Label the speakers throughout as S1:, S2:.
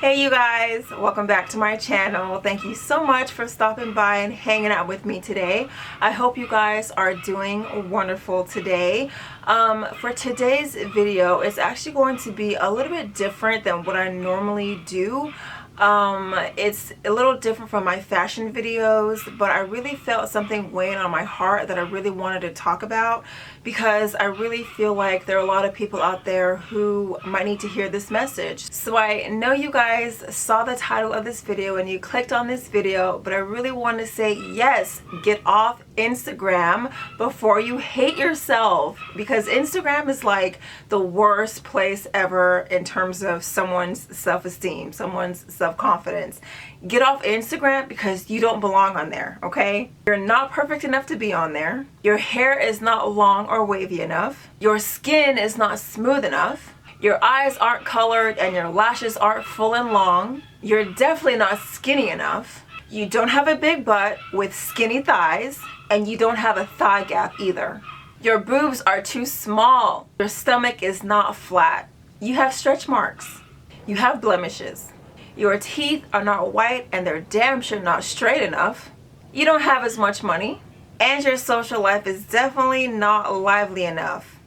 S1: Hey you guys, welcome back to my channel. Thank you so much for stopping by and hanging out with me today. I hope you guys are doing wonderful today. For today's video, it's actually going to be a little bit different than what I normally do. It's a little different from my fashion videos, but I really felt something weighing on my heart that I really wanted to talk about, because I really feel like there are a lot of people out there who might need to hear this message. So I know you guys saw the title of this video and you clicked on this video, but I really want to say, yes, get off Instagram before you hate yourself, because Instagram is like the worst place ever in terms of someone's self-esteem, someone's self-confidence. Get off Instagram because you don't belong on there, okay? You're not perfect enough to be on there. Your hair is not long or wavy enough. Your skin is not smooth enough. Your eyes aren't colored and your lashes aren't full and long. You're definitely not skinny enough. You don't have a big butt with skinny thighs, and you don't have a thigh gap either. Your boobs are too small. Your stomach is not flat. You have stretch marks. You have blemishes. Your teeth are not white and they're damn sure not straight enough. You don't have as much money. And your social life is definitely not lively enough.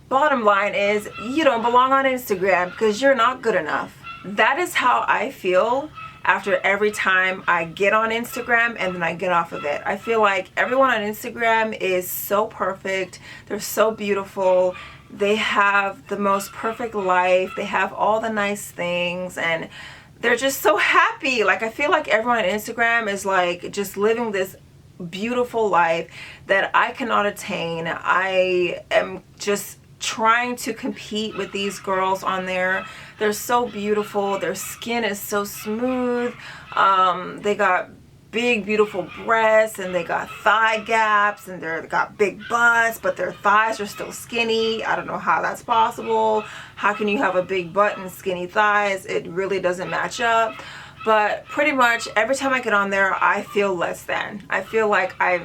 S1: Bottom line is, you don't belong on Instagram because you're not good enough. That is how I feel after every time I get on Instagram and then I get off of it. I feel like everyone on Instagram is so perfect. They're so beautiful. They have the most perfect life. They have all the nice things and they're just so happy. Like, I feel like everyone on Instagram is like just living this beautiful life that I cannot attain. I am just trying to compete with these girls on there. They're so beautiful. Their skin is so smooth. They got big beautiful breasts and they got thigh gaps and they got big butts, but their thighs are still skinny. I don't know how that's possible. How can you have a big butt and skinny thighs? It really doesn't match up. But pretty much every time I get on there, I feel less than. I feel like I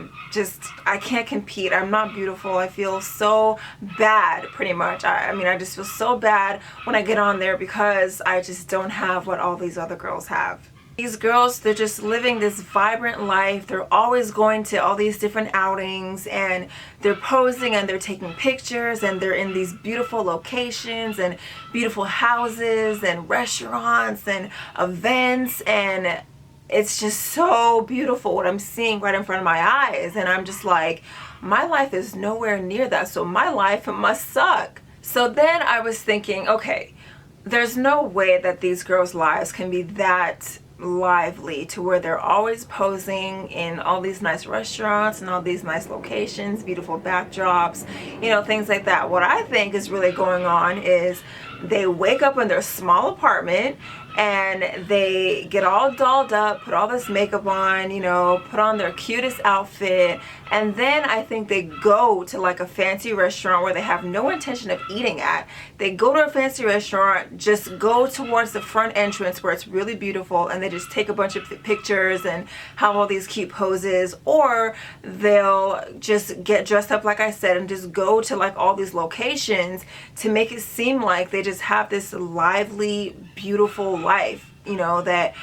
S1: can't compete. I'm not beautiful. I feel so bad, pretty much. I mean, I just feel so bad when I get on there because I just don't have what all these other girls have. These girls, they're just living this vibrant life. They're always going to all these different outings and they're posing and they're taking pictures and they're in these beautiful locations and beautiful houses and restaurants and events, and it's just so beautiful what I'm seeing right in front of my eyes, and I'm just like, my life is nowhere near that, so my life must suck. So then I was thinking, okay, there's no way that these girls' lives can be that lively to where they're always posing in all these nice restaurants and all these nice locations, beautiful backdrops, you know, things like that. What I think is really going on is they wake up in their small apartment and they get all dolled up, put all this makeup on, you know, put on their cutest outfit, and then I think they go to like a fancy restaurant where they have no intention of eating at. They go to a fancy restaurant, just go towards the front entrance where it's really beautiful, and they just take a bunch of pictures and have all these cute poses, or they'll just get dressed up like I said and just go to like all these locations to make it seem like they just have this lively, beautiful life, you know, that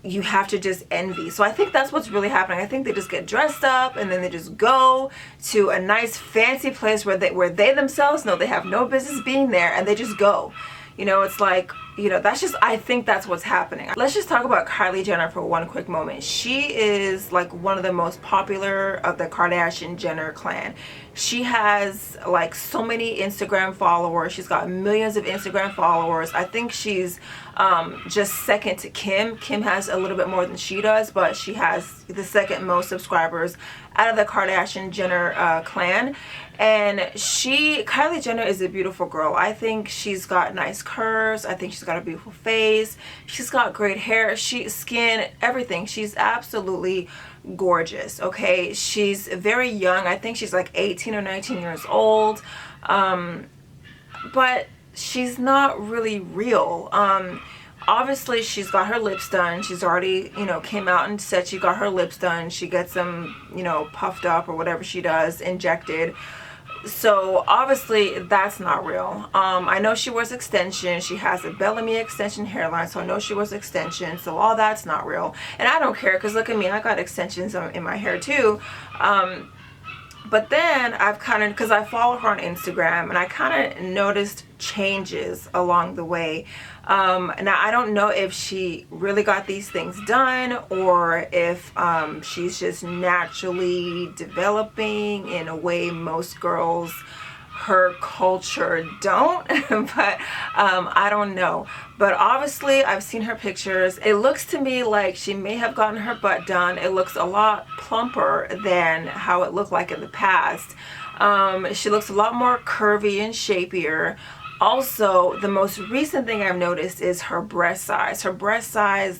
S1: you have to just envy. So I think that's what's really happening. I think they just get dressed up and then they just go to a nice fancy place where they themselves know they have no business being there, and they just go. You know, it's like, you know, that's just, I think that's what's happening. Let's just talk about Kylie Jenner for one quick moment. She is like one of the most popular of the Kardashian Jenner clan. She has like so many Instagram followers. She's got millions of Instagram followers. I think she's just second to Kim. Kim has a little bit more than she does, but she has the second most subscribers out of the Kardashian Jenner clan. And Kylie Jenner is a beautiful girl. I think she's got nice curves. I think she's got a beautiful face. She's got great hair, skin, everything. She's absolutely gorgeous, okay? She's very young. I think she's like 18 or 19 years old. But she's not really real. Obviously she's got her lips done. She's already, you know, came out and said she got her lips done. She gets them, you know, puffed up or whatever she does, injected. So obviously that's not real. I know she wears extensions. She has a Bellamy extension hairline, so I know she wears extensions. So all that's not real. And I don't care, because look at me, I got extensions in my hair too. But then I've kind of, because I follow her on Instagram, and I kind of noticed changes along the way. Now I don't know if she really got these things done, or if she's just naturally developing in a way most girls her culture don't. But I don't know. But obviously I've seen her pictures. It looks to me like she may have gotten her butt done. It looks a lot plumper than how it looked like in the past. She looks a lot more curvy and shapier. Also, the most recent thing I've noticed is her breast size. Her breast size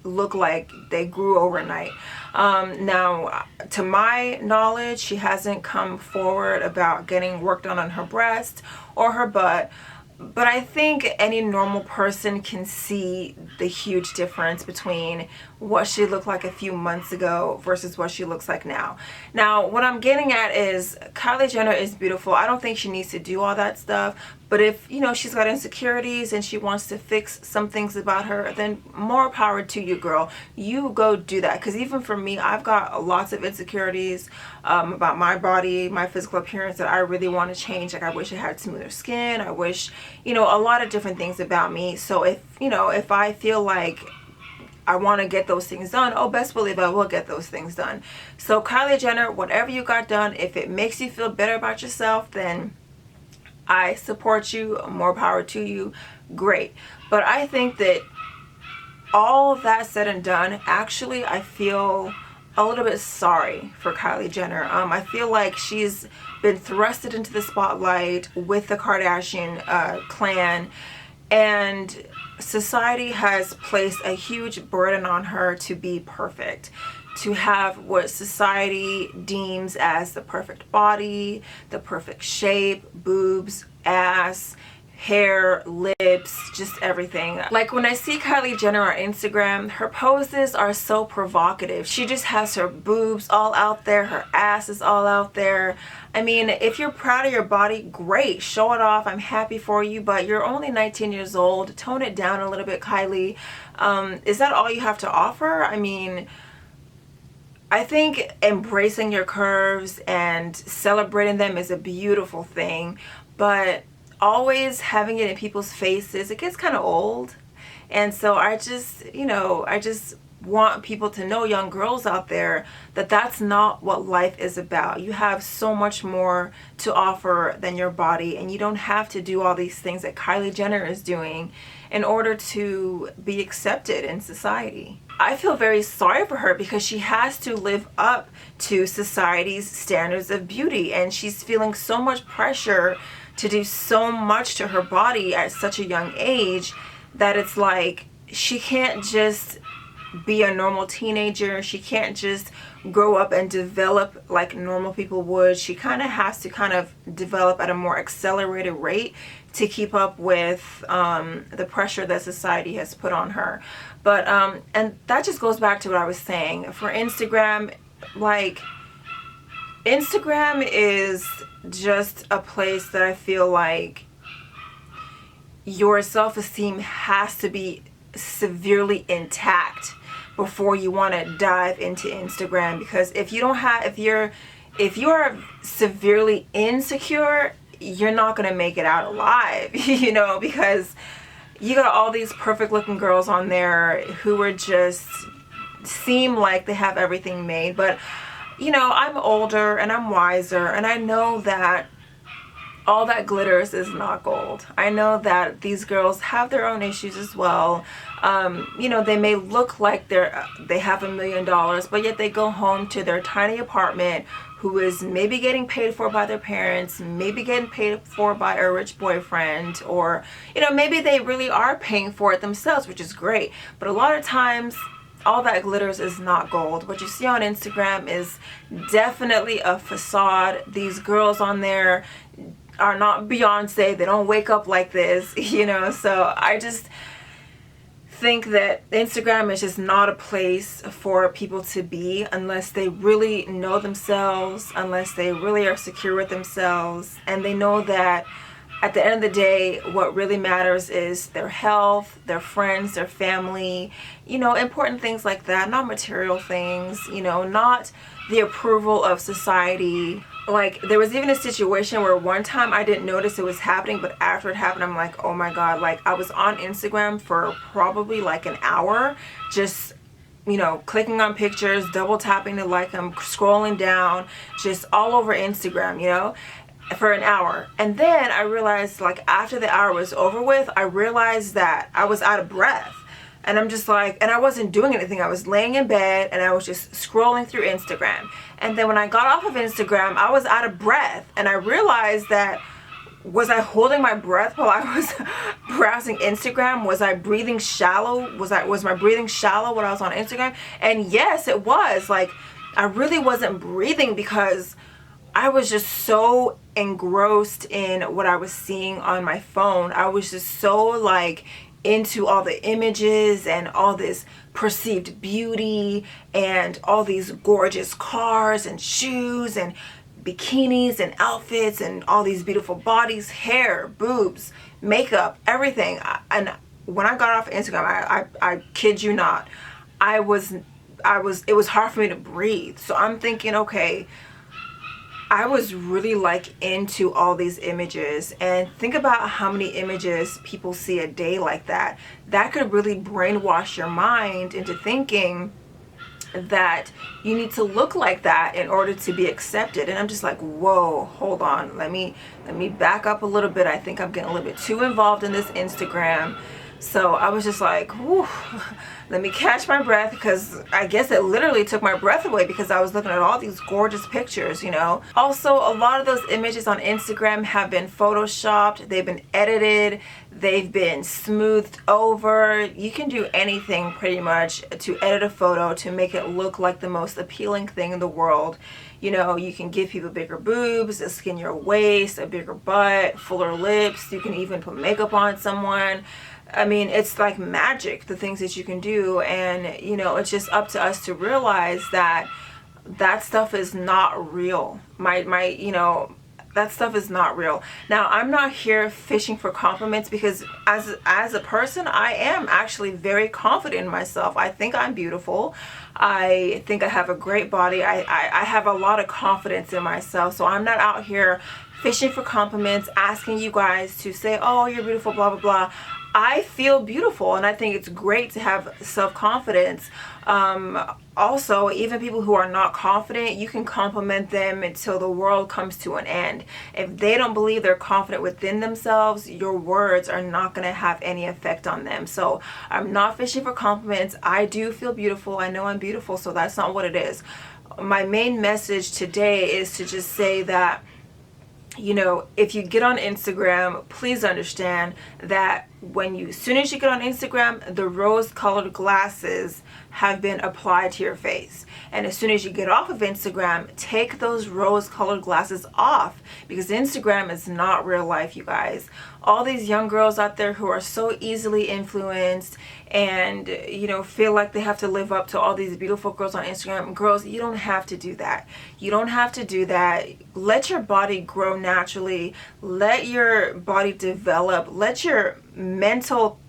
S1: look like they grew overnight. Now, to my knowledge, she hasn't come forward about getting work done on her breast or her butt. But I think any normal person can see the huge difference between what she looked like a few months ago versus what she looks like now. Now, what I'm getting at is Kylie Jenner is beautiful. I don't think she needs to do all that stuff. But if, you know, she's got insecurities and she wants to fix some things about her, then more power to you, girl. You go do that. Because even for me, I've got lots of insecurities about my body, my physical appearance that I really want to change. Like, I wish I had smoother skin. I wish, you know, a lot of different things about me. So if, you know, if I feel like I want to get those things done, oh, best believe I will get those things done. So Kylie Jenner, whatever you got done, if it makes you feel better about yourself, then I support you. More power to you. Great. But I think that all of that said and done, actually, I feel a little bit sorry for Kylie Jenner. I feel like she's been thrusted into the spotlight with the Kardashian clan, and society has placed a huge burden on her to be perfect, to have what society deems as the perfect body, the perfect shape, boobs, ass, hair, lips, just everything. Like when I see Kylie Jenner on Instagram, her poses are so provocative. She just has her boobs all out there, her ass is all out there. I mean, if you're proud of your body, great, show it off. I'm happy for you, but you're only 19 years old. Tone it down a little bit, Kylie. Is that all you have to offer? I mean, I think embracing your curves and celebrating them is a beautiful thing, but always having it in people's faces, it gets kind of old. And so I just, you know, I just want people to know, young girls out there, that that's not what life is about. You have so much more to offer than your body, and you don't have to do all these things that Kylie Jenner is doing in order to be accepted in society. I feel very sorry for her because she has to live up to society's standards of beauty, and she's feeling so much pressure to do so much to her body at such a young age that it's like she can't just be a normal teenager. She can't just grow up and develop like normal people would. She kind of has to kind of develop at a more accelerated rate to keep up with the pressure that society has put on her. But and that just goes back to what I was saying. For Instagram, like, Instagram is just a place that I feel like your self-esteem has to be severely intact before you want to dive into Instagram. Because if you don't have, if you're severely insecure, you're not going to make it out alive, you know, because you got all these perfect looking girls on there who are just seem like they have everything made. But you know, I'm older and I'm wiser, and I know that all that glitters is not gold. I know that these girls have their own issues as well. You know, they may look like they have $1 million, but yet they go home to their tiny apartment, who is maybe getting paid for by their parents, maybe getting paid for by a rich boyfriend, or, you know, maybe they really are paying for it themselves, which is great. But a lot of times, all that glitters is not gold. What you see on Instagram is definitely a facade. These girls on there are not Beyonce. They don't wake up like this, you know. So I just think that Instagram is just not a place for people to be unless they really know themselves, unless they really are secure with themselves, and they know that at the end of the day, what really matters is their health, their friends, their family, important things like that, not material things, not the approval of society. Like, there was even a situation where one time I didn't notice it was happening, but after it happened, I'm like, oh my God, like I was on Instagram for probably like an hour, just clicking on pictures, double tapping to like them, scrolling down, just all over Instagram, for an hour. And then I realized, like, after the hour was over with, I realized that I was out of breath. And I'm just like, and I wasn't doing anything. I was laying in bed and I was just scrolling through Instagram. And then when I got off of Instagram, I was out of breath. And I realized that, was I holding my breath while I was browsing Instagram? Was I breathing shallow? Was my breathing shallow when I was on Instagram? And yes, it was. Like, I really wasn't breathing because I was just so engrossed in what I was seeing on my phone. I was just so like into all the images and all this perceived beauty and all these gorgeous cars and shoes and bikinis and outfits and all these beautiful bodies, hair, boobs, makeup, everything. And when I got off Instagram, I kid you not, it was hard for me to breathe. So I'm thinking, okay, I was really like into all these images, and think about how many images people see a day like that. That could really brainwash your mind into thinking that you need to look like that in order to be accepted. And I'm just like, whoa, hold on, let me back up a little bit. I think I'm getting a little bit too involved in this Instagram. So I was just like, whew, let me catch my breath, because I guess it literally took my breath away because I was looking at all these gorgeous pictures, Also, a lot of those images on Instagram have been photoshopped, they've been edited, they've been smoothed over. You can do anything pretty much to edit a photo to make it look like the most appealing thing in the world. You can give people bigger boobs, a skinnier waist, a bigger butt, fuller lips. You can even put makeup on someone. I mean, it's like magic, the things that you can do. And, it's just up to us to realize that that stuff is not real. That stuff is not real. Now, I'm not here fishing for compliments, because as a person, I am actually very confident in myself. I think I'm beautiful. I think I have a great body. I have a lot of confidence in myself. So I'm not out here fishing for compliments, asking you guys to say, oh, you're beautiful, blah, blah, blah. I feel beautiful, and I think it's great to have self-confidence. Also, even people who are not confident, you can compliment them until the world comes to an end. If they don't believe they're confident within themselves, your words are not going to have any effect on them. So I'm not fishing for compliments. I do feel beautiful. I know I'm beautiful, so that's not what it is. My main message today is to just say that, if you get on Instagram, please understand that as soon as you get on Instagram, the rose-colored glasses have been applied to your face. And as soon as you get off of Instagram, take those rose-colored glasses off, because Instagram is not real life, you guys. All these young girls out there who are so easily influenced and, feel like they have to live up to all these beautiful girls on Instagram. Girls, you don't have to do that. You don't have to do that. Let your body grow naturally. Let your body develop. Let your mental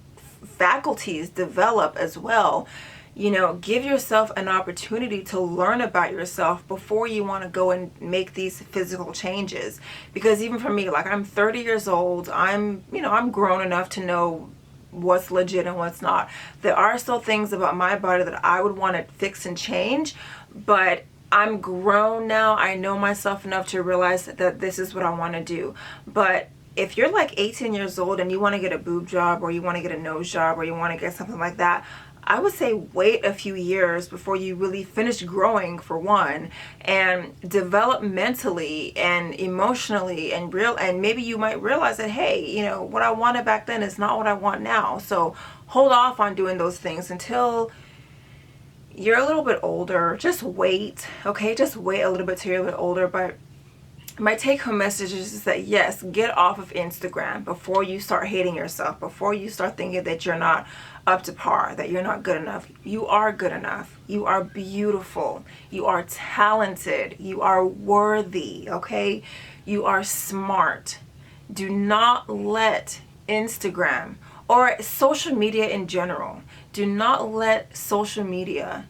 S1: faculties develop as well. Give yourself an opportunity to learn about yourself before you want to go and make these physical changes. Because even for me, like, I'm 30 years old. I'm grown enough to know what's legit and what's not. There are still things about my body that I would want to fix and change, but I'm grown now. I know myself enough to realize that this is what I want to do. But if you're like 18 years old and you want to get a boob job, or you want to get a nose job, or you want to get something like that, I would say wait a few years before you really finish growing, for one, and develop mentally and emotionally, and maybe you might realize that, hey, what I wanted back then is not what I want now. So hold off on doing those things until you're a little bit older. Just wait, okay? Just wait a little bit till you're a little older. But my take-home message is that, yes, get off of Instagram before you start hating yourself, before you start thinking that you're not up to par, that you're not good enough. You are good enough. You are beautiful. You are talented. You are worthy, okay? You are smart. Do not let Instagram or social media in general, do not let social media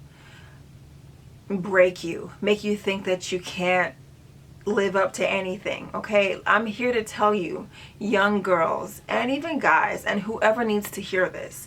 S1: break you, make you think that you can't live up to anything, okay? I'm here to tell you, young girls and even guys and whoever needs to hear this,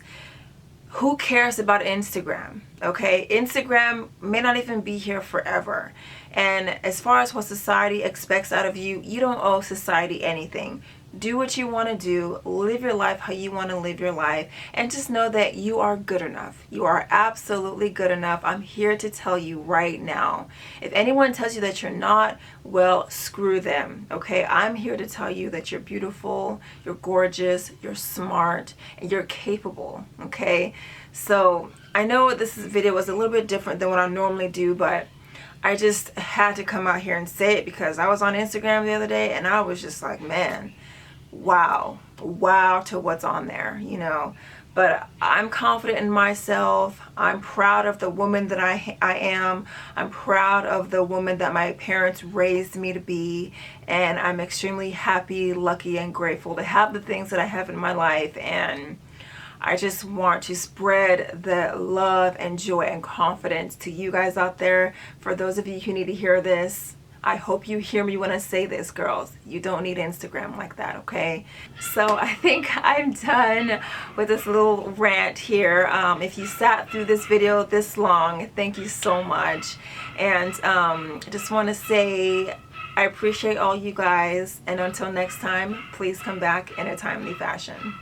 S1: who cares about Instagram, okay? Instagram may not even be here forever. And as far as what society expects out of you, you don't owe society anything. Do what you want to do, live your life how you want to live your life, and just know that you are good enough. You are absolutely good enough. I'm here to tell you right now. If anyone tells you that you're not, well, screw them, okay? I'm here to tell you that you're beautiful, you're gorgeous, you're smart, and you're capable, okay? So I know this video was a little bit different than what I normally do, but I just had to come out here and say it because I was on Instagram the other day and I was just like, man, wow to what's on there, you know. But I'm confident in myself. I'm proud of the woman that I am. I'm proud of the woman that my parents raised me to be, and I'm extremely happy, lucky, and grateful to have the things that I have in my life. And I just want to spread the love and joy and confidence to you guys out there. For those of you who need to hear this, I hope you hear me when I say this, girls. You don't need Instagram like that, okay? So I think I'm done with this little rant here. If you sat through this video this long, thank you so much. And I just want to say I appreciate all you guys. And until next time, please come back in a timely fashion.